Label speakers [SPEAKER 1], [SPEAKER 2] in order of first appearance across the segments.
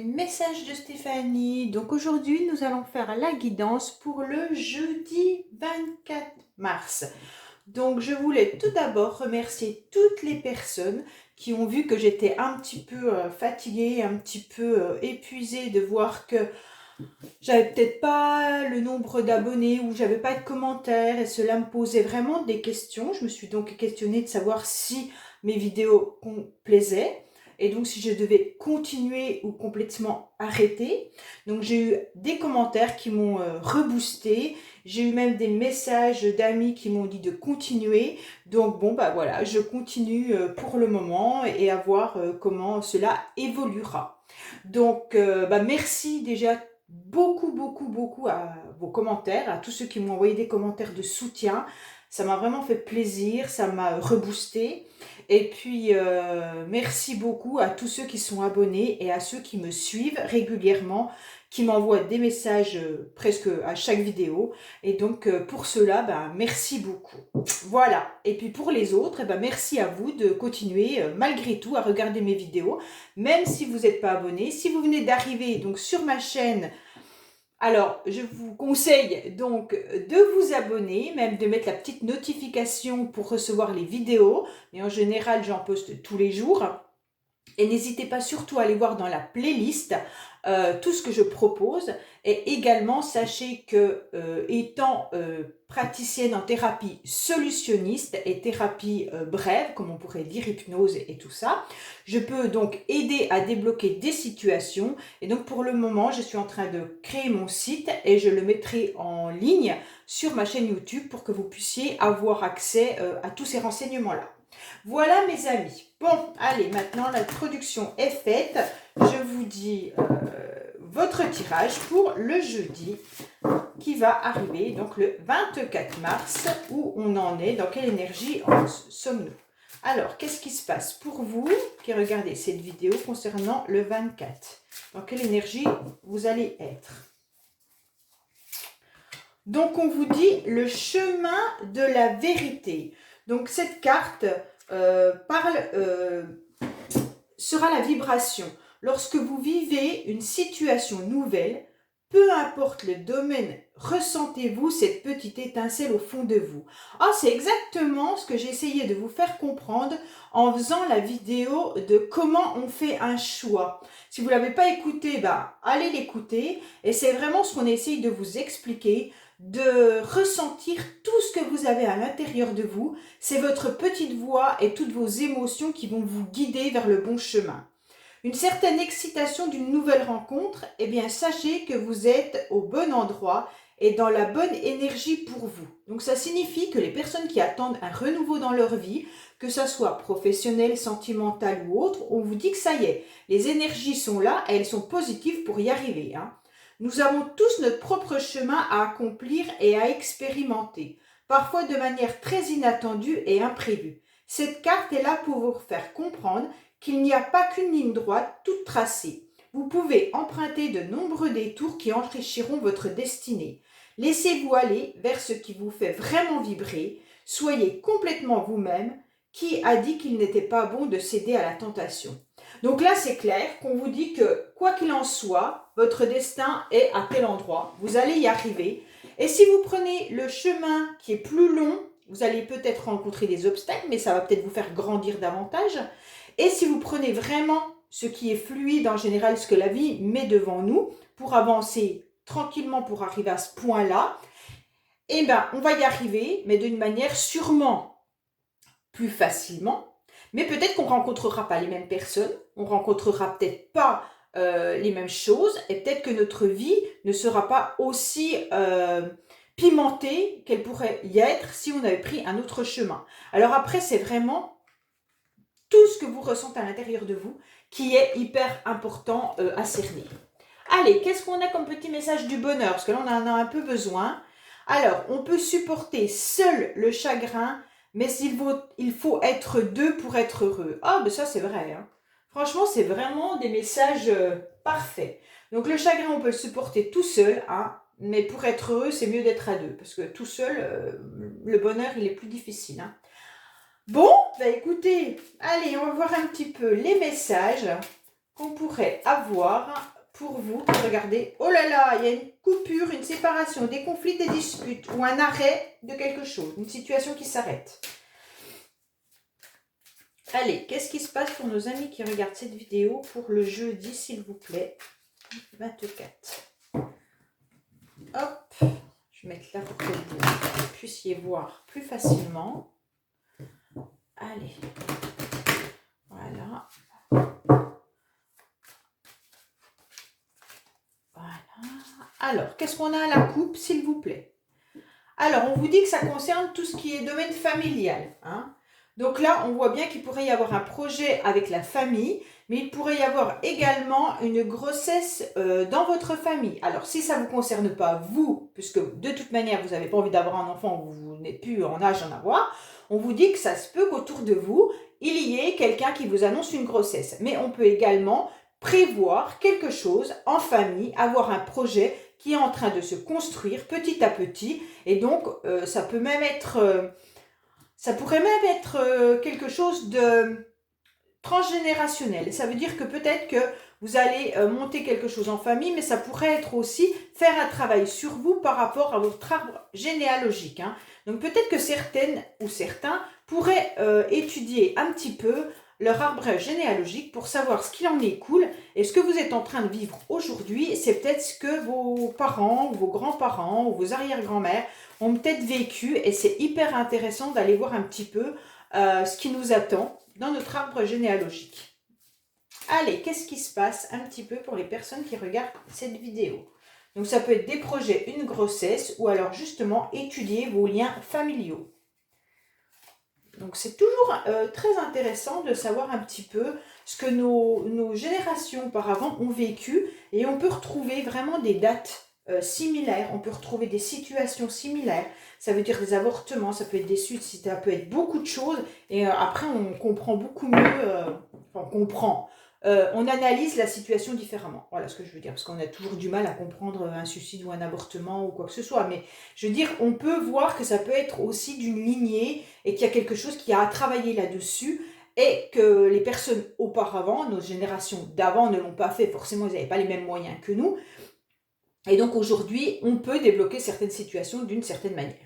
[SPEAKER 1] message de Stéphanie. Donc aujourd'hui, nous allons faire la guidance pour le jeudi 24 mars. Donc je voulais tout d'abord remercier toutes les personnes qui ont vu que j'étais un petit peu fatiguée, un petit peu épuisée de voir que j'avais peut-être pas le nombre d'abonnés ou j'avais pas de commentaires et cela me posait vraiment des questions. Je me suis donc questionnée de savoir si mes vidéos plaisaient et donc si je devais continuer ou complètement arrêter. Donc j'ai eu des commentaires qui m'ont reboosté. J'ai eu même des messages d'amis qui m'ont dit de continuer. Donc bon bah voilà, je continue pour le moment et à voir comment cela évoluera. Donc merci déjà beaucoup à vos commentaires, à tous ceux qui m'ont envoyé des commentaires de soutien. Ça m'a vraiment fait plaisir, ça m'a reboosté. Et puis, merci beaucoup à tous ceux qui sont abonnés et à ceux qui me suivent régulièrement, qui m'envoient des messages presque à chaque vidéo. Et donc, pour cela, merci beaucoup. Voilà. Et puis pour les autres, merci à vous de continuer malgré tout à regarder mes vidéos, même si vous n'êtes pas abonné. Si vous venez d'arriver donc sur ma chaîne, alors je vous conseille donc de vous abonner, même de mettre la petite notification pour recevoir les vidéos. Mais en général, j'en poste tous les jours. Et n'hésitez pas surtout à aller voir dans la playlist tout ce que je propose. Et également, sachez que étant praticienne en thérapie solutionniste et thérapie brève, comme on pourrait dire hypnose et tout ça, je peux donc aider à débloquer des situations. Et donc pour le moment, je suis en train de créer mon site et je le mettrai en ligne sur ma chaîne YouTube pour que vous puissiez avoir accès à tous ces renseignements-là. Voilà mes amis. Bon, allez, maintenant l'introduction est faite. Je vous dis votre tirage pour le jeudi qui va arriver, donc le 24 mars, où on en est, dans quelle énergie sommes-nous. Alors, qu'est-ce qui se passe pour vous qui regardez cette vidéo concernant le 24? Dans quelle énergie vous allez être? Donc, on vous dit le chemin de la vérité. Donc, cette carte sera la vibration. Lorsque vous vivez une situation nouvelle, peu importe le domaine, ressentez-vous cette petite étincelle au fond de vous. Ah, c'est exactement ce que j'ai essayé de vous faire comprendre en faisant la vidéo de comment on fait un choix. Si vous ne l'avez pas écouté, allez l'écouter. Et c'est vraiment ce qu'on essaye de vous expliquer, de ressentir tout ce que vous avez à l'intérieur de vous. C'est votre petite voix et toutes vos émotions qui vont vous guider vers le bon chemin. Une certaine excitation d'une nouvelle rencontre, eh bien sachez que vous êtes au bon endroit et dans la bonne énergie pour vous. Donc ça signifie que les personnes qui attendent un renouveau dans leur vie, que ça soit professionnel, sentimental ou autre, on vous dit que ça y est, les énergies sont là et elles sont positives pour y arriver. Nous avons tous notre propre chemin à accomplir et à expérimenter, parfois de manière très inattendue et imprévue. Cette carte est là pour vous faire comprendre qu'il n'y a pas qu'une ligne droite toute tracée. Vous pouvez emprunter de nombreux détours qui enrichiront votre destinée. Laissez-vous aller vers ce qui vous fait vraiment vibrer. Soyez complètement vous-même. Qui a dit qu'il n'était pas bon de céder à la tentation? Donc là, c'est clair qu'on vous dit que, quoi qu'il en soit, votre destin est à tel endroit. Vous allez y arriver. Et si vous prenez le chemin qui est plus long, vous allez peut-être rencontrer des obstacles, mais ça va peut-être vous faire grandir davantage. Et si vous prenez vraiment ce qui est fluide en général, ce que la vie met devant nous, pour avancer tranquillement, pour arriver à ce point-là, on va y arriver, mais d'une manière sûrement plus facilement. Mais peut-être qu'on ne rencontrera pas les mêmes personnes, on ne rencontrera peut-être pas les mêmes choses, et peut-être que notre vie ne sera pas aussi pimentée qu'elle pourrait y être si on avait pris un autre chemin. Alors après, c'est vraiment tout ce que vous ressentez à l'intérieur de vous qui est hyper important à cerner. Allez, qu'est-ce qu'on a comme petit message du bonheur? Parce que là, on en a un peu besoin. Alors, on peut supporter seul le chagrin, mais il faut être deux pour être heureux. Ah, ça, c'est vrai. Franchement, c'est vraiment des messages parfaits. Donc, le chagrin, on peut le supporter tout seul, mais pour être heureux, c'est mieux d'être à deux. Parce que tout seul, le bonheur, il est plus difficile. Bon, écoutez, allez, on va voir un petit peu les messages qu'on pourrait avoir pour vous qui regardez. Oh là là, il y a une coupure, une séparation, des conflits, des disputes ou un arrêt de quelque chose, une situation qui s'arrête. Allez, qu'est-ce qui se passe pour nos amis qui regardent cette vidéo pour le jeudi, s'il vous plaît, 24. Hop, je vais mettre là pour que vous puissiez voir plus facilement. Allez, voilà. Voilà. Alors, qu'est-ce qu'on a à la coupe, s'il vous plaît? Alors, on vous dit que ça concerne tout ce qui est domaine familial, hein. Donc là, on voit bien qu'il pourrait y avoir un projet avec la famille, mais il pourrait y avoir également une grossesse dans votre famille. Alors, si ça ne vous concerne pas, vous, puisque de toute manière, vous n'avez pas envie d'avoir un enfant ou vous n'êtes plus en âge d'en avoir, on vous dit que ça se peut qu'autour de vous, il y ait quelqu'un qui vous annonce une grossesse. Mais on peut également prévoir quelque chose en famille, avoir un projet qui est en train de se construire petit à petit. Et donc, ça peut même être... ça pourrait même être quelque chose de transgénérationnel. Ça veut dire que peut-être que vous allez monter quelque chose en famille, mais ça pourrait être aussi faire un travail sur vous par rapport à votre arbre généalogique, hein. Donc peut-être que certaines ou certains pourraient étudier un petit peu leur arbre généalogique pour savoir ce qu'il en écoule et ce que vous êtes en train de vivre aujourd'hui. C'est peut-être ce que vos parents ou vos grands-parents ou vos arrière-grand-mères ont peut-être vécu et c'est hyper intéressant d'aller voir un petit peu ce qui nous attend dans notre arbre généalogique. Allez, qu'est-ce qui se passe un petit peu pour les personnes qui regardent cette vidéo? Donc ça peut être des projets, une grossesse ou alors justement étudier vos liens familiaux. Donc c'est toujours très intéressant de savoir un petit peu ce que nos générations auparavant ont vécu et on peut retrouver vraiment des dates similaires, on peut retrouver des situations similaires, ça veut dire des avortements, ça peut être des suicides, ça peut être beaucoup de choses et après on comprend beaucoup mieux, on analyse la situation différemment, voilà ce que je veux dire, parce qu'on a toujours du mal à comprendre un suicide ou un avortement ou quoi que ce soit, mais je veux dire, on peut voir que ça peut être aussi d'une lignée et qu'il y a quelque chose qui a à travailler là-dessus et que les personnes auparavant, nos générations d'avant ne l'ont pas fait, forcément ils n'avaient pas les mêmes moyens que nous, et donc aujourd'hui, on peut débloquer certaines situations d'une certaine manière.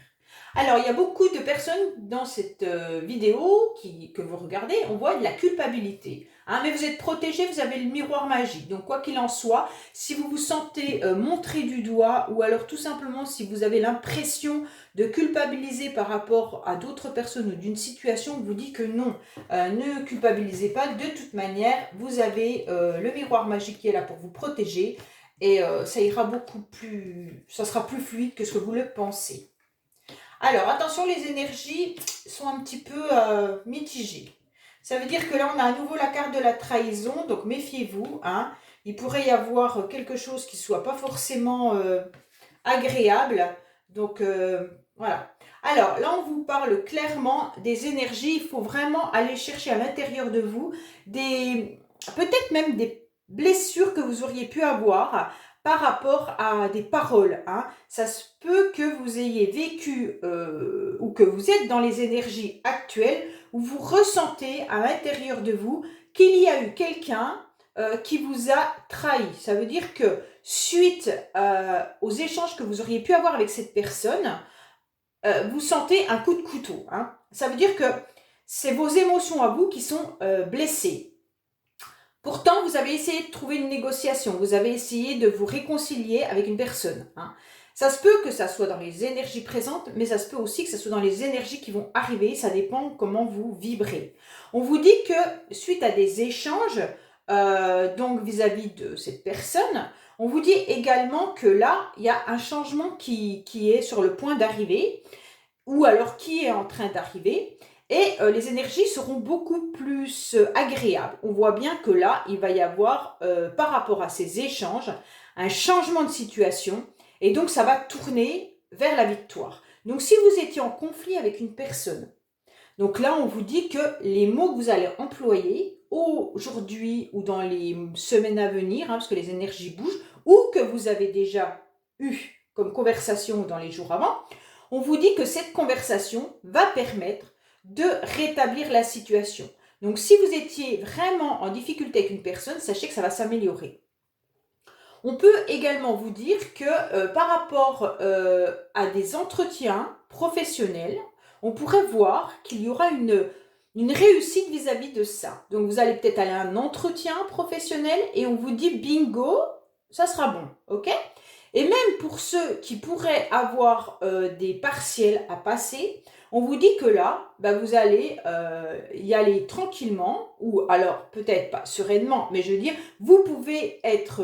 [SPEAKER 1] Alors, il y a beaucoup de personnes dans cette vidéo que vous regardez, on voit de la culpabilité. Hein, mais vous êtes protégé, vous avez le miroir magique. Donc, quoi qu'il en soit, si vous vous sentez montré du doigt ou alors tout simplement si vous avez l'impression de culpabiliser par rapport à d'autres personnes ou d'une situation, on vous dit que non, ne culpabilisez pas. De toute manière, vous avez le miroir magique qui est là pour vous protéger. Et ça ira beaucoup plus, ça sera plus fluide que ce que vous le pensez. Alors, attention, les énergies sont un petit peu mitigées. Ça veut dire que là, on a à nouveau la carte de la trahison, donc méfiez-vous, hein. Il pourrait y avoir quelque chose qui ne soit pas forcément agréable. Donc, voilà. Alors, là, on vous parle clairement des énergies. Il faut vraiment aller chercher à l'intérieur de vous peut-être même des blessures que vous auriez pu avoir par rapport à des paroles, hein. Ça se peut que vous ayez vécu ou que vous êtes dans les énergies actuelles où vous ressentez à l'intérieur de vous qu'il y a eu quelqu'un qui vous a trahi. Ça veut dire que suite aux échanges que vous auriez pu avoir avec cette personne, vous sentez un coup de couteau, hein. Ça veut dire que c'est vos émotions à vous qui sont blessées. Pourtant, vous avez essayé de trouver une négociation, vous avez essayé de vous réconcilier avec une personne, hein. Ça se peut que ça soit dans les énergies présentes, mais ça se peut aussi que ça soit dans les énergies qui vont arriver, ça dépend comment vous vibrez. On vous dit que suite à des échanges, donc vis-à-vis de cette personne, on vous dit également que là, il y a un changement qui est sur le point d'arriver, ou alors qui est en train d'arriver. Et les énergies seront beaucoup plus agréables. On voit bien que là, il va y avoir, par rapport à ces échanges, un changement de situation. Et donc, ça va tourner vers la victoire. Donc, si vous étiez en conflit avec une personne, donc là, on vous dit que les mots que vous allez employer aujourd'hui ou dans les semaines à venir, hein, parce que les énergies bougent, ou que vous avez déjà eu comme conversation dans les jours avant, on vous dit que cette conversation va permettre de rétablir la situation. Donc, si vous étiez vraiment en difficulté avec une personne, sachez que ça va s'améliorer. On peut également vous dire que par rapport à des entretiens professionnels, on pourrait voir qu'il y aura une réussite vis-à-vis de ça. Donc vous allez peut-être aller à un entretien professionnel et on vous dit bingo, ça sera bon, ok? Et même pour ceux qui pourraient avoir des partiels à passer, on vous dit que là, bah, vous allez y aller tranquillement, ou alors peut-être pas sereinement, mais je veux dire, vous pouvez être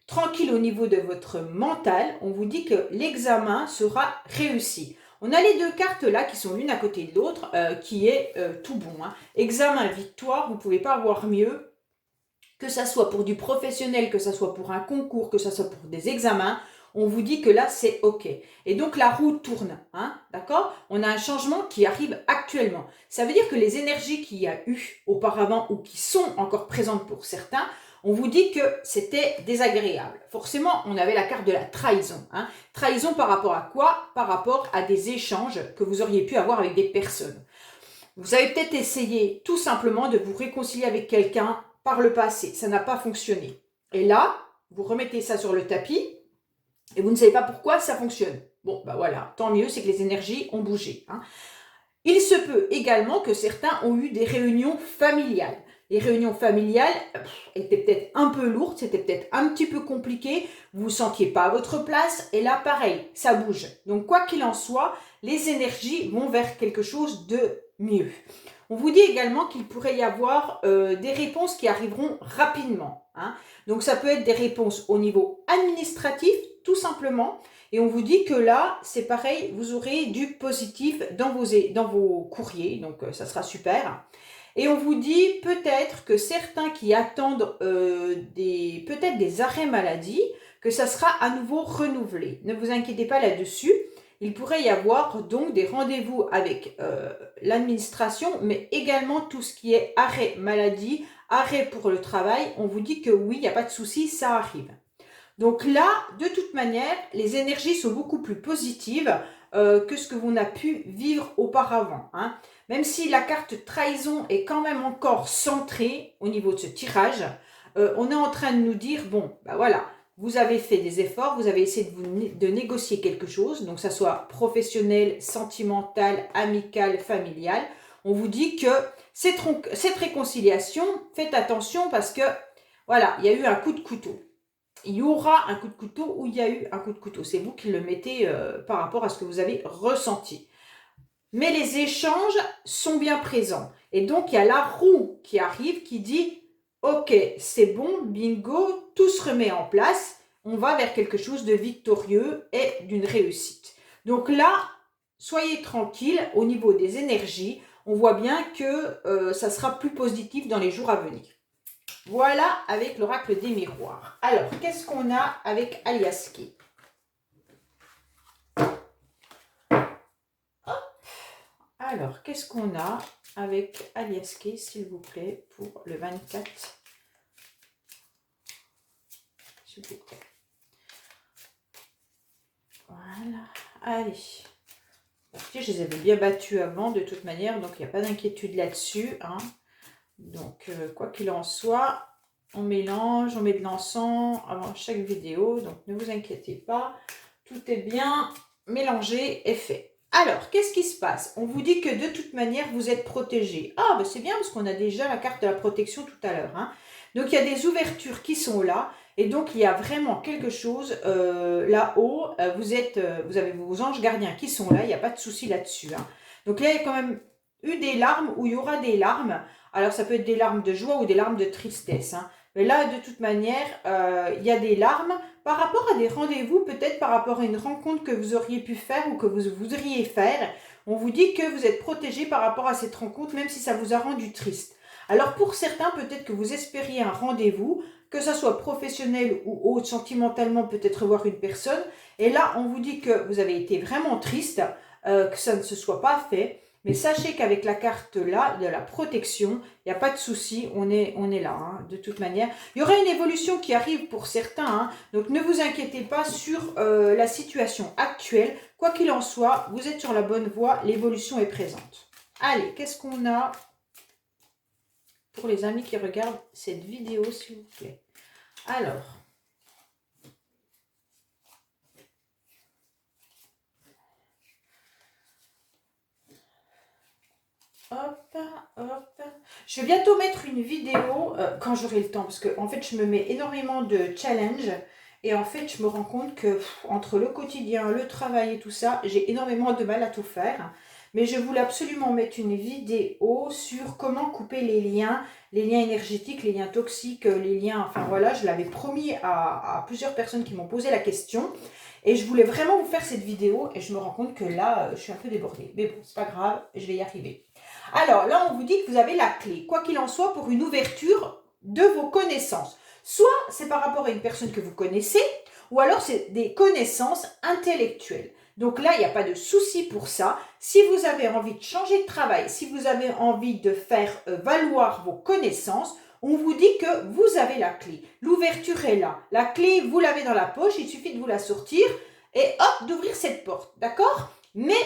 [SPEAKER 1] tranquille au niveau de votre mental. On vous dit que l'examen sera réussi. On a les deux cartes là qui sont l'une à côté de l'autre, qui est tout bon, hein. Examen, victoire, vous ne pouvez pas avoir mieux. Que ça soit pour du professionnel, que ça soit pour un concours, que ça soit pour des examens, on vous dit que là, c'est OK. Et donc, la roue tourne, hein, d'accord? On a un changement qui arrive actuellement. Ça veut dire que les énergies qu'il y a eu auparavant ou qui sont encore présentes pour certains, on vous dit que c'était désagréable. Forcément, on avait la carte de la trahison, hein. Trahison par rapport à quoi? Par rapport à des échanges que vous auriez pu avoir avec des personnes. Vous avez peut-être essayé tout simplement de vous réconcilier avec quelqu'un par le passé. Ça n'a pas fonctionné. Et là, vous remettez ça sur le tapis et vous ne savez pas pourquoi ça fonctionne. Bon, bah voilà, tant mieux, c'est que les énergies ont bougé, hein. Il se peut également que certains ont eu des réunions familiales. Les réunions familiales étaient peut-être un peu lourdes, c'était peut-être un petit peu compliqué, vous ne vous sentiez pas à votre place, et là, pareil, ça bouge. Donc, quoi qu'il en soit, les énergies vont vers quelque chose de mieux. On vous dit également qu'il pourrait y avoir des réponses qui arriveront rapidement, hein. Donc, ça peut être des réponses au niveau administratif, tout simplement. Et on vous dit que là, c'est pareil, vous aurez du positif dans vos courriers, donc ça sera super. Et on vous dit peut-être que certains qui attendent peut-être des arrêts maladie, que ça sera à nouveau renouvelé. Ne vous inquiétez pas là-dessus. Il pourrait y avoir donc des rendez-vous avec l'administration, mais également tout ce qui est arrêt maladie, arrêt pour le travail. On vous dit que oui, il n'y a pas de souci, ça arrive. Donc là, de toute manière, les énergies sont beaucoup plus positives que ce que l'on a pu vivre auparavant, hein. Même si la carte trahison est quand même encore centrée au niveau de ce tirage, on est en train de nous dire, bon, bah voilà, vous avez fait des efforts, vous avez essayé de négocier quelque chose, donc ça soit professionnel, sentimental, amical, familial. On vous dit que cette réconciliation, faites attention parce que, voilà, il y a eu un coup de couteau. Il y aura un coup de couteau ou il y a eu un coup de couteau. C'est vous qui le mettez par rapport à ce que vous avez ressenti. Mais les échanges sont bien présents. Et donc, il y a la roue qui arrive qui dit « Ok, c'est bon, bingo, tout se remet en place. On va vers quelque chose de victorieux et d'une réussite. » Donc là, soyez tranquille au niveau des énergies. On voit bien que ça sera plus positif dans les jours à venir. Voilà avec l'oracle des miroirs. Alors, qu'est-ce qu'on a avec Aliaski? Alors, qu'est-ce qu'on a avec Aliaski, s'il vous plaît, pour le 24? S'il vous plaît. Voilà. Allez. Je les avais bien battus avant, de toute manière, donc il n'y a pas d'inquiétude là-dessus, hein. Donc, quoi qu'il en soit, on mélange, on met de l'encens avant chaque vidéo. Donc, ne vous inquiétez pas. Tout est bien mélangé et fait. Alors, qu'est-ce qui se passe? On vous dit que de toute manière, vous êtes protégé. Ah, ben c'est bien parce qu'on a déjà la carte de la protection tout à l'heure, hein. Donc, il y a des ouvertures qui sont là. Et donc, il y a vraiment quelque chose là-haut. Vous avez vos anges gardiens qui sont là. Il n'y a pas de souci là-dessus, hein. Donc, là, il y a quand même eu des larmes ou il y aura des larmes. Alors, ça peut être des larmes de joie ou des larmes de tristesse, hein. Mais là, de toute manière, il y a des larmes par rapport à des rendez-vous, peut-être par rapport à une rencontre que vous auriez pu faire ou que vous voudriez faire. On vous dit que vous êtes protégé par rapport à cette rencontre, même si ça vous a rendu triste. Alors, pour certains, peut-être que vous espériez un rendez-vous, que ça soit professionnel ou autre, sentimentalement, peut-être voir une personne. Et là, on vous dit que vous avez été vraiment triste, que ça ne se soit pas fait. Mais sachez qu'avec la carte là, de la protection, il n'y a pas de souci, on est là, hein, de toute manière. Il y aura une évolution qui arrive pour certains, hein, donc ne vous inquiétez pas sur la situation actuelle. Quoi qu'il en soit, vous êtes sur la bonne voie, l'évolution est présente. Allez, qu'est-ce qu'on a pour les amis qui regardent cette vidéo, s'il vous plaît? Alors, Je vais bientôt mettre une vidéo quand j'aurai le temps, parce que en fait, je me mets énormément de challenges. Et en fait, je me rends compte que entre le quotidien, le travail et tout ça, j'ai énormément de mal à tout faire. Mais je voulais absolument mettre une vidéo sur comment couper les liens énergétiques, les liens toxiques, les liens... Enfin voilà, je l'avais promis à plusieurs personnes qui m'ont posé la question. Et je voulais vraiment vous faire cette vidéo et je me rends compte que là, je suis un peu débordée. Mais bon, c'est pas grave, je vais y arriver. Alors là, on vous dit que vous avez la clé, quoi qu'il en soit, pour une ouverture de vos connaissances. Soit c'est par rapport à une personne que vous connaissez, ou alors c'est des connaissances intellectuelles. Donc là, il n'y a pas de souci pour ça. Si vous avez envie de changer de travail, si vous avez envie de faire valoir vos connaissances, on vous dit que vous avez la clé. L'ouverture est là. La clé, vous l'avez dans la poche, il suffit de vous la sortir et hop, d'ouvrir cette porte. D'accord? Mais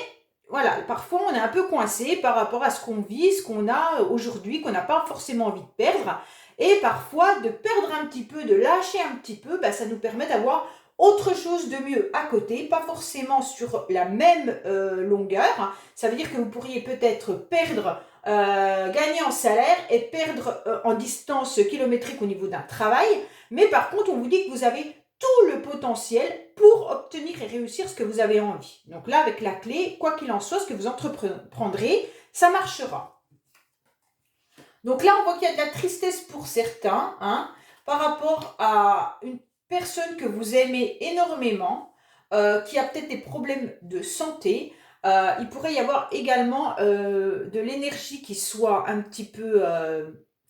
[SPEAKER 1] voilà, parfois on est un peu coincé par rapport à ce qu'on vit, ce qu'on a aujourd'hui, qu'on n'a pas forcément envie de perdre. Et parfois, de perdre un petit peu, de lâcher un petit peu, ça nous permet d'avoir autre chose de mieux à côté, pas forcément sur la même longueur. Ça veut dire que vous pourriez peut-être perdre, gagner en salaire et perdre en distance kilométrique au niveau d'un travail. Mais par contre, on vous dit que vous avez tout le potentiel pour obtenir et réussir ce que vous avez envie. Donc là, avec la clé, quoi qu'il en soit, ce que vous entreprendrez, ça marchera. Donc là, on voit qu'il y a de la tristesse pour certains, hein, par rapport à une personne que vous aimez énormément, qui a peut-être des problèmes de santé. Il pourrait y avoir également de l'énergie qui soit un petit peu...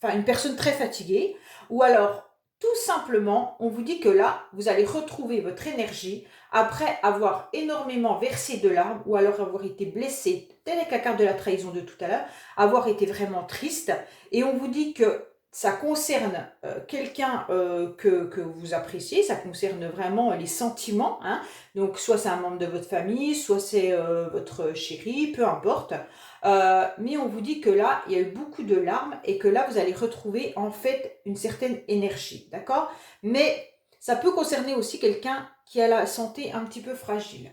[SPEAKER 1] Enfin, une personne très fatiguée. Ou alors, tout simplement, on vous dit que là, vous allez retrouver votre énergie après avoir énormément versé de larmes ou alors avoir été blessé, tel est la carte de la trahison de tout à l'heure, avoir été vraiment triste. Et on vous dit que ça concerne quelqu'un que vous appréciez, ça concerne vraiment les sentiments, hein. Donc soit c'est un membre de votre famille, soit c'est votre chéri, peu importe. Mais on vous dit que là, il y a eu beaucoup de larmes et que là, vous allez retrouver en fait une certaine énergie, d'accord? Mais ça peut concerner aussi quelqu'un qui a la santé un petit peu fragile.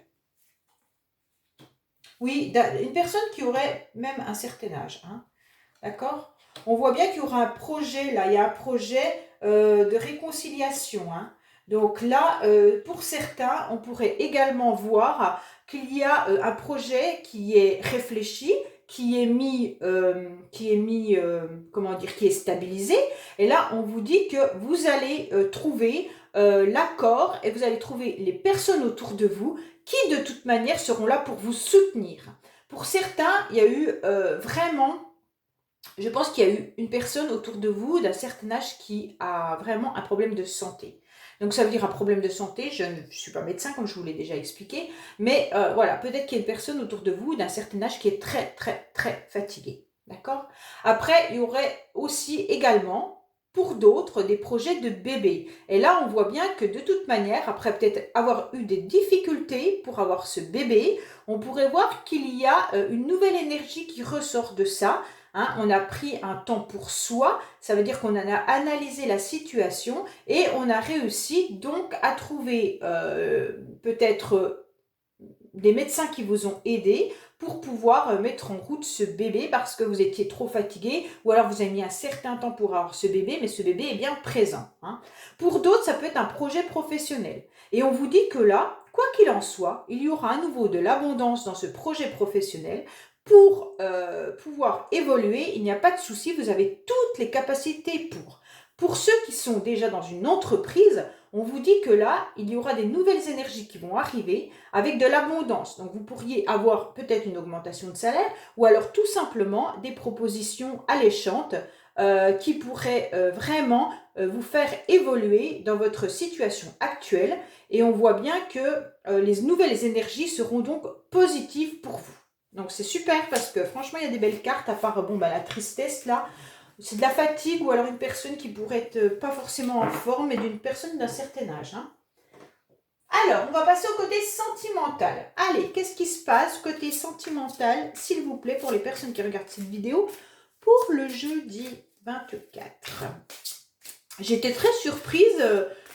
[SPEAKER 1] Oui, une personne qui aurait même un certain âge, hein, d'accord? On voit bien qu'il y aura un projet, là, il y a un projet de réconciliation, hein. Donc là, pour certains, on pourrait également voir qu'il y a un projet qui est réfléchi, comment dire, qui est stabilisé. Et là, on vous dit que vous allez trouver l'accord et vous allez trouver les personnes autour de vous qui, de toute manière, seront là pour vous soutenir. Pour certains, il y a eu vraiment... Je pense qu'il y a eu une personne autour de vous d'un certain âge qui a vraiment un problème de santé. Donc ça veut dire un problème de santé, je ne suis pas médecin comme je vous l'ai déjà expliqué, mais voilà, peut-être qu'il y a une personne autour de vous d'un certain âge qui est très très très fatiguée. D'accord? Après, il y aurait aussi également, pour d'autres, des projets de bébé. Et là, on voit bien que de toute manière, après peut-être avoir eu des difficultés pour avoir ce bébé, on pourrait voir qu'il y a une nouvelle énergie qui ressort de ça. Hein, on a pris un temps pour soi, ça veut dire qu'on a analysé la situation et on a réussi donc à trouver peut-être des médecins qui vous ont aidé pour pouvoir mettre en route ce bébé parce que vous étiez trop fatigué ou alors vous avez mis un certain temps pour avoir ce bébé, mais ce bébé est bien présent. Hein. Pour d'autres, ça peut être un projet professionnel. Et on vous dit que là, quoi qu'il en soit, il y aura à nouveau de l'abondance dans ce projet professionnel. Pour pouvoir évoluer, il n'y a pas de souci, vous avez toutes les capacités pour. Pour ceux qui sont déjà dans une entreprise, on vous dit que là, il y aura des nouvelles énergies qui vont arriver avec de l'abondance. Donc, vous pourriez avoir peut-être une augmentation de salaire ou alors tout simplement des propositions alléchantes qui pourraient vraiment vous faire évoluer dans votre situation actuelle. Et on voit bien que les nouvelles énergies seront donc positives pour vous. Donc c'est super parce que franchement il y a des belles cartes à part la tristesse là, c'est de la fatigue ou alors une personne qui pourrait être pas forcément en forme mais d'une personne d'un certain âge. Hein. Alors on va passer au côté sentimental. Allez, qu'est-ce qui se passe côté sentimental s'il vous plaît pour les personnes qui regardent cette vidéo pour le jeudi 24. J'étais très surprise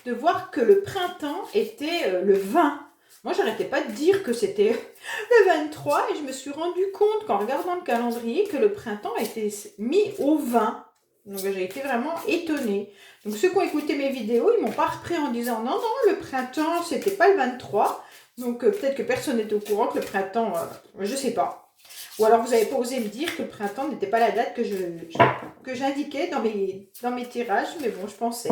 [SPEAKER 1] de voir que le printemps était le 20. Moi, j'arrêtais pas de dire que c'était le 23 et je me suis rendu compte qu'en regardant le calendrier que le printemps était mis au 20. Donc, j'ai été vraiment étonnée. Donc, ceux qui ont écouté mes vidéos, ils m'ont pas repris en disant non, non, le printemps, c'était pas le 23. Donc, peut-être que personne n'est au courant que le printemps, je sais pas. Ou alors, vous n'avez pas osé me dire que le printemps n'était pas la date que j'indiquais dans mes tirages, mais bon, je pensais.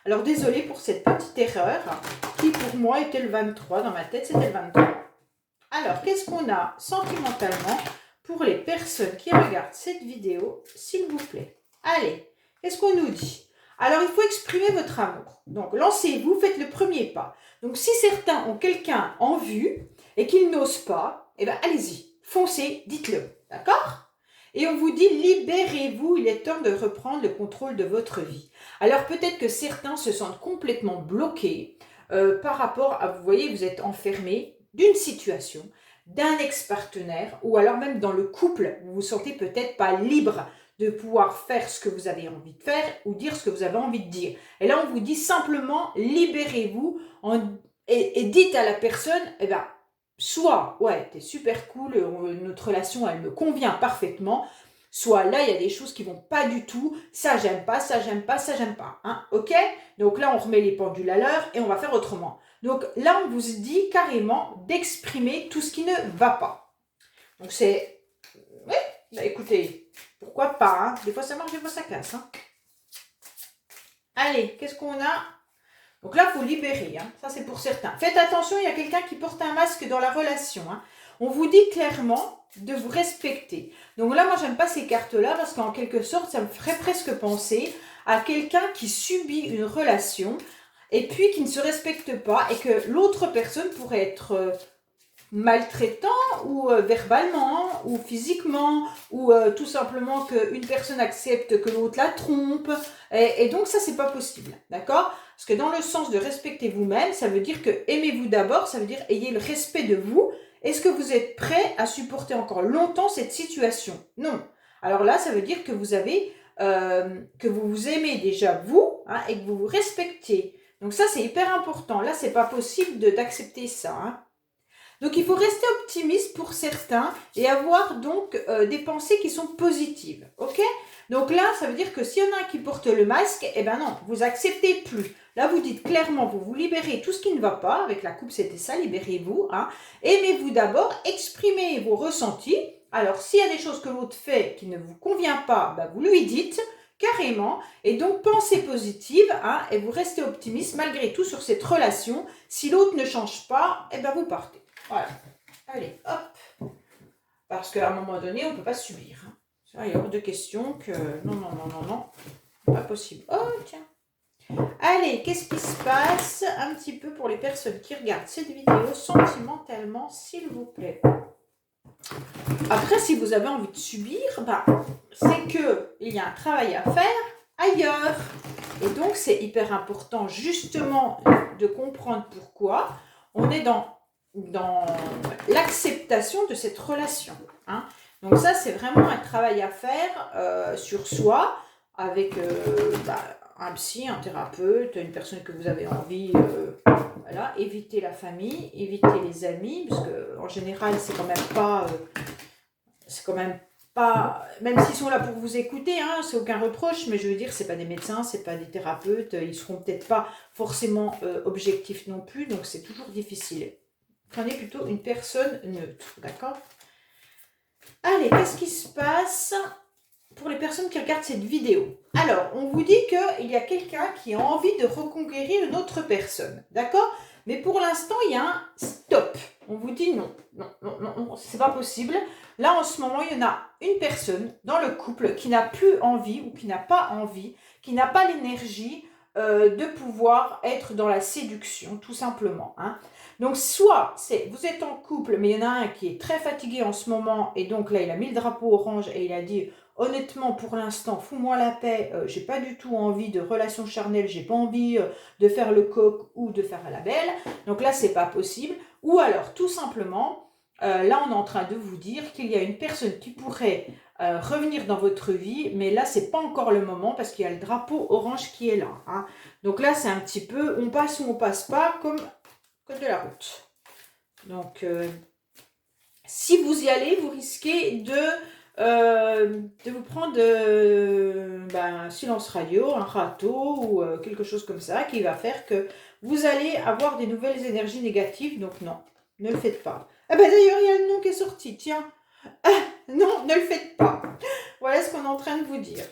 [SPEAKER 1] Alors, désolée pour cette petite erreur qui, pour moi, était le 23. Dans ma tête, c'était le 23. Alors, qu'est-ce qu'on a sentimentalement pour les personnes qui regardent cette vidéo, s'il vous plaît? Allez, qu'est-ce qu'on nous dit? Alors, il faut exprimer votre amour. Donc, lancez-vous, faites le premier pas. Donc, si certains ont quelqu'un en vue et qu'ils n'osent pas, eh bien, allez-y, foncez, dites-le. D'accord? Et on vous dit, libérez-vous, il est temps de reprendre le contrôle de votre vie. Alors, peut-être que certains se sentent complètement bloqués par rapport à, vous voyez, vous êtes enfermé d'une situation, d'un ex-partenaire, ou alors même dans le couple, vous vous sentez peut-être pas libre de pouvoir faire ce que vous avez envie de faire ou dire ce que vous avez envie de dire. Et là, on vous dit simplement, libérez-vous et dites à la personne, eh ben, soit, ouais, t'es super cool, notre relation, elle me convient parfaitement, soit là, il y a des choses qui vont pas du tout, ça, j'aime pas, ça, j'aime pas, ça, j'aime pas. Hein, ok? Donc là, on remet les pendules à l'heure et on va faire autrement. Donc là, on vous dit carrément d'exprimer tout ce qui ne va pas. Donc c'est... Oui, bah écoutez, pourquoi pas, hein? Des fois ça marche, des fois ça casse. Hein. Allez, qu'est-ce qu'on a? Donc là, il faut libérer, hein. Ça c'est pour certains. Faites attention, il y a quelqu'un qui porte un masque dans la relation. Hein. On vous dit clairement de vous respecter. Donc là, moi, j'aime pas ces cartes-là parce qu'en quelque sorte, ça me ferait presque penser à quelqu'un qui subit une relation et puis qui ne se respecte pas et que l'autre personne pourrait être maltraitant ou verbalement ou physiquement ou tout simplement qu'une personne accepte que l'autre la trompe et donc ça c'est pas possible, d'accord? Parce que dans le sens de respecter vous-même, ça veut dire que aimez-vous d'abord, ça veut dire ayez le respect de vous. Est-ce que vous êtes prêt à supporter encore longtemps cette situation? Non. Alors là, ça veut dire que vous avez que vous vous aimez déjà vous, hein, et que vous vous respectez. Donc ça c'est hyper important. Là c'est pas possible d'accepter ça. Hein. Donc il faut rester optimiste pour certains et avoir donc des pensées qui sont positives. Ok? Donc là, ça veut dire que s'il y en a un qui porte le masque, eh ben non, vous acceptez plus. Là, vous dites clairement, vous vous libérez tout ce qui ne va pas. Avec la coupe, c'était ça, libérez-vous. Hein. Aimez-vous d'abord, exprimez vos ressentis. Alors, s'il y a des choses que l'autre fait qui ne vous convient pas, ben, vous lui dites carrément. Et donc, pensez positive, hein, et vous restez optimiste malgré tout sur cette relation. Si l'autre ne change pas, eh ben vous partez. Voilà. Allez, hop. Parce qu'à un moment donné, on ne peut pas subir. Hein. Il y a hors de question que... Non, non, non, non, non. Pas possible. Oh, tiens. Allez, qu'est-ce qui se passe un petit peu pour les personnes qui regardent cette vidéo sentimentalement, s'il vous plaît. Après, si vous avez envie de subir, bah, c'est qu'il y a un travail à faire ailleurs. Et donc, c'est hyper important justement de comprendre pourquoi on est dans l'acceptation de cette relation. Hein. Donc ça, c'est vraiment un travail à faire sur soi, avec un psy, un thérapeute, une personne que vous avez envie, voilà, éviter la famille, éviter les amis, parce qu'en général, c'est quand même pas, même s'ils sont là pour vous écouter, hein, c'est aucun reproche, mais je veux dire, c'est pas des médecins, c'est pas des thérapeutes, ils seront peut-être pas forcément objectifs non plus, donc c'est toujours difficile. Prenez plutôt une personne neutre, d'accord? Allez, qu'est-ce qui se passe pour les personnes qui regardent cette vidéo? Alors, on vous dit qu'il y a quelqu'un qui a envie de reconquérir une autre personne, d'accord? Mais pour l'instant, il y a un stop. On vous dit non, non, non, non, non, c'est pas possible. Là, en ce moment, il y en a une personne dans le couple qui n'a plus envie ou qui n'a pas envie, qui n'a pas l'énergie de pouvoir être dans la séduction, tout simplement. Hein. Donc, soit vous êtes en couple, mais il y en a un qui est très fatigué en ce moment, et donc là, il a mis le drapeau orange et il a dit, honnêtement, pour l'instant, fous-moi la paix, j'ai pas du tout envie de relation charnelle, j'ai pas envie de faire le coq ou de faire la belle. Donc là, c'est pas possible. Ou alors, tout simplement, là, on est en train de vous dire qu'il y a une personne qui pourrait revenir dans votre vie, mais là, c'est pas encore le moment parce qu'il y a le drapeau orange qui est là. Hein. Donc là, c'est un petit peu, on passe ou on passe pas, comme code de la route. Donc, si vous y allez, vous risquez de vous prendre un silence radio, un râteau ou quelque chose comme ça qui va faire que vous allez avoir des nouvelles énergies négatives. Donc non, ne le faites pas. Ah ben d'ailleurs, il y a le nom qui est sorti, tiens. Ah, non, ne le faites pas. Voilà ce qu'on est en train de vous dire.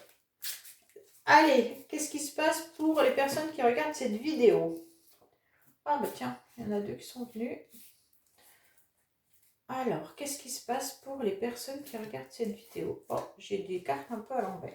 [SPEAKER 1] Allez, qu'est-ce qui se passe pour les personnes qui regardent cette vidéo? Ah bah tiens, il y en a 2 qui sont venus. Alors, qu'est-ce qui se passe pour les personnes qui regardent cette vidéo? Oh, j'ai des cartes un peu à l'envers.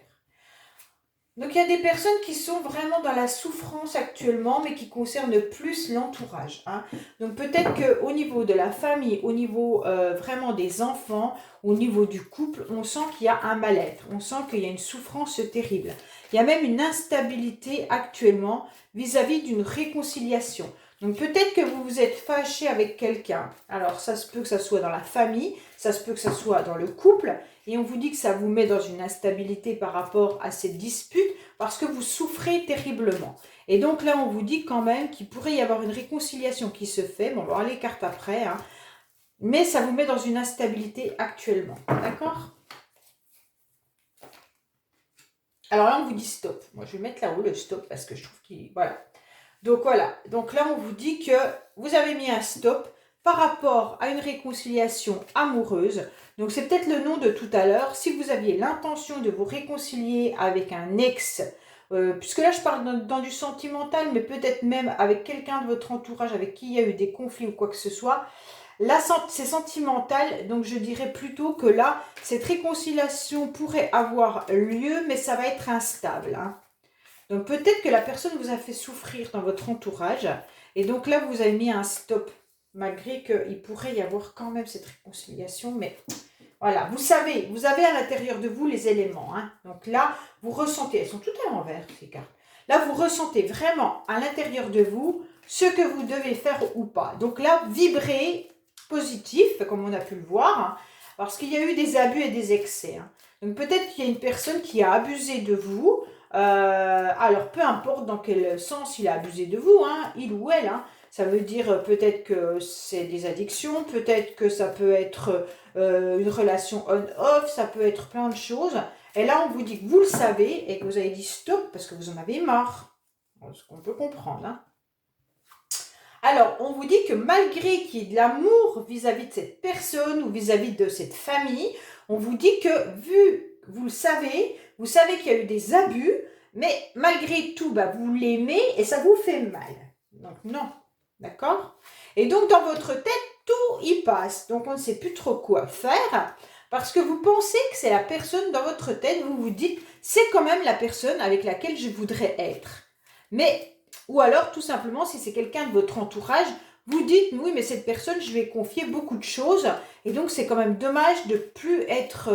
[SPEAKER 1] Donc, il y a des personnes qui sont vraiment dans la souffrance actuellement, mais qui concernent plus l'entourage. Hein. Donc, peut-être qu'au niveau de la famille, au niveau vraiment des enfants, au niveau du couple, on sent qu'il y a un mal-être. On sent qu'il y a une souffrance terrible. Il y a même une instabilité actuellement vis-à-vis d'une réconciliation. Donc, peut-être que vous vous êtes fâché avec quelqu'un. Alors, ça se peut que ça soit dans la famille, ça se peut que ça soit dans le couple. Et on vous dit que ça vous met dans une instabilité par rapport à cette dispute parce que vous souffrez terriblement. Et donc là, on vous dit quand même qu'il pourrait y avoir une réconciliation qui se fait. Bon, on va voir les cartes après. Hein. Mais ça vous met dans une instabilité actuellement. D'accord? Alors là, on vous dit stop. Moi, je vais mettre là-haut le stop parce que je trouve qu'il... Voilà. Donc voilà. Donc là, on vous dit que vous avez mis un stop par rapport à une réconciliation amoureuse. Donc, c'est peut-être le nom de tout à l'heure. Si vous aviez l'intention de vous réconcilier avec un ex, puisque là, je parle dans du sentimental, mais peut-être même avec quelqu'un de votre entourage avec qui il y a eu des conflits ou quoi que ce soit. Là, c'est sentimental, donc je dirais plutôt que là, cette réconciliation pourrait avoir lieu, mais ça va être instable. Hein. Donc, peut-être que la personne vous a fait souffrir dans votre entourage, et donc là, vous avez mis un stop. Malgré qu'il pourrait y avoir quand même cette réconciliation, mais voilà, vous avez à l'intérieur de vous les éléments. Hein. Donc là, vous ressentez, elles sont toutes à l'envers, ces cartes. Là, vous ressentez vraiment à l'intérieur de vous ce que vous devez faire ou pas. Donc là, vibrez positif, comme on a pu le voir, hein, parce qu'il y a eu des abus et des excès. Hein. Donc peut-être qu'il y a une personne qui a abusé de vous. Alors, peu importe dans quel sens il a abusé de vous, hein, il ou elle, hein. Ça veut dire peut-être que c'est des addictions, peut-être que ça peut être une relation on-off, ça peut être plein de choses. Et là, on vous dit que vous le savez et que vous avez dit stop parce que vous en avez marre. Ce qu'on peut comprendre. Hein. Alors, on vous dit que malgré qu'il y ait de l'amour vis-à-vis de cette personne ou vis-à-vis de cette famille, on vous dit que vous savez qu'il y a eu des abus, mais malgré tout, vous l'aimez et ça vous fait mal. Donc non. D'accord? Et donc, dans votre tête, tout y passe. Donc, on ne sait plus trop quoi faire parce que vous pensez que c'est la personne dans votre tête. Vous vous dites, c'est quand même la personne avec laquelle je voudrais être. Mais, ou alors, tout simplement, si c'est quelqu'un de votre entourage, vous dites, oui, mais cette personne, je lui ai confié beaucoup de choses. Et donc, c'est quand même dommage de plus être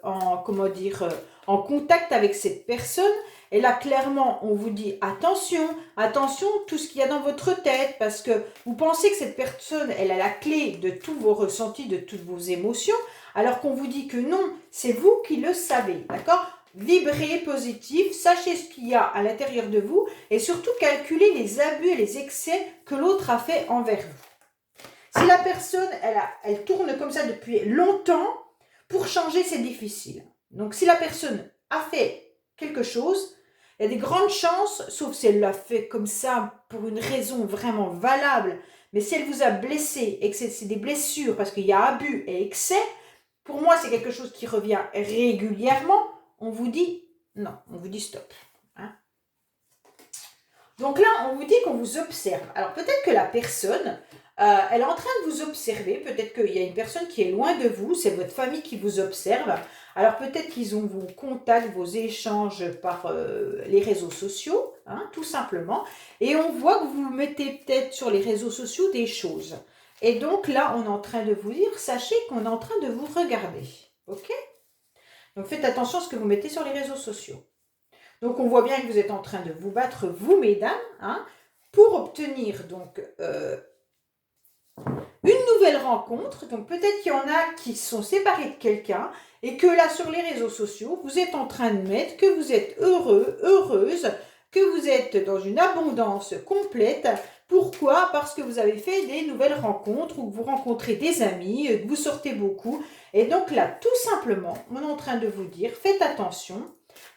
[SPEAKER 1] en contact avec cette personne. Et là, clairement, on vous dit attention, attention, tout ce qu'il y a dans votre tête, parce que vous pensez que cette personne, elle a la clé de tous vos ressentis, de toutes vos émotions, alors qu'on vous dit que non, c'est vous qui le savez, d'accord? Vibrez positif, sachez ce qu'il y a à l'intérieur de vous, et surtout calculez les abus et les excès que l'autre a fait envers vous. Si la personne, elle tourne comme ça depuis longtemps, pour changer, c'est difficile. Donc, si la personne a fait quelque chose, il y a des grandes chances, sauf si elle l'a fait comme ça pour une raison vraiment valable, mais si elle vous a blessé et que c'est des blessures parce qu'il y a abus et excès, pour moi c'est quelque chose qui revient régulièrement, on vous dit non, on vous dit stop. Hein. Donc là, on vous dit qu'on vous observe. Alors peut-être que la personne, elle est en train de vous observer, peut-être qu'il y a une personne qui est loin de vous, c'est votre famille qui vous observe. Alors peut-être qu'ils ont vos contacts, vos échanges par les réseaux sociaux, hein, tout simplement. Et on voit que vous mettez peut-être sur les réseaux sociaux des choses. Et donc là, on est en train de vous dire, sachez qu'on est en train de vous regarder. Ok? Donc faites attention à ce que vous mettez sur les réseaux sociaux. Donc on voit bien que vous êtes en train de vous battre, vous mesdames, hein, pour obtenir donc une nouvelle rencontre. Donc peut-être qu'il y en a qui sont séparés de quelqu'un et que là sur les réseaux sociaux, vous êtes en train de mettre que vous êtes heureux, heureuse, que vous êtes dans une abondance complète. Pourquoi? Parce que vous avez fait des nouvelles rencontres ou que vous rencontrez des amis, que vous sortez beaucoup. Et donc là, tout simplement, on est en train de vous dire, faites attention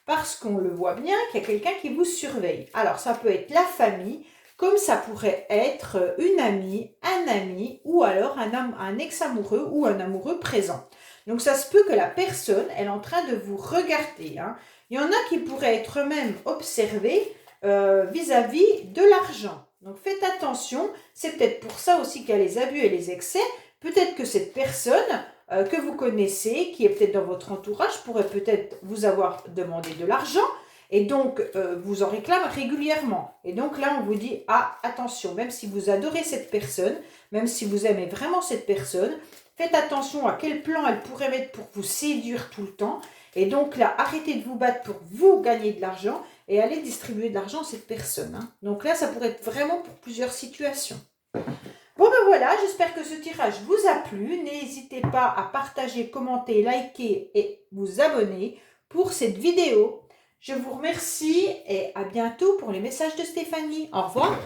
[SPEAKER 1] parce qu'on le voit bien qu'il y a quelqu'un qui vous surveille. Alors, ça peut être la famille, comme ça pourrait être une amie, un ami ou alors un ex-amoureux ou un amoureux présent. Donc, ça se peut que la personne, elle est en train de vous regarder. Hein. Il y en a qui pourraient être même observés vis-à-vis de l'argent. Donc, faites attention. C'est peut-être pour ça aussi qu'il y a les abus et les excès. Peut-être que cette personne que vous connaissez, qui est peut-être dans votre entourage, pourrait peut-être vous avoir demandé de l'argent et donc vous en réclame régulièrement. Et donc là, on vous dit, ah, attention, même si vous adorez cette personne, même si vous aimez vraiment cette personne, faites attention à quel plan elle pourrait mettre pour vous séduire tout le temps. Et donc là, arrêtez de vous battre pour vous gagner de l'argent et allez distribuer de l'argent à cette personne. Hein. Donc là, ça pourrait être vraiment pour plusieurs situations. Bon ben voilà, j'espère que ce tirage vous a plu. N'hésitez pas à partager, commenter, liker et vous abonner pour cette vidéo. Je vous remercie et à bientôt pour les messages de Stéphanie. Au revoir.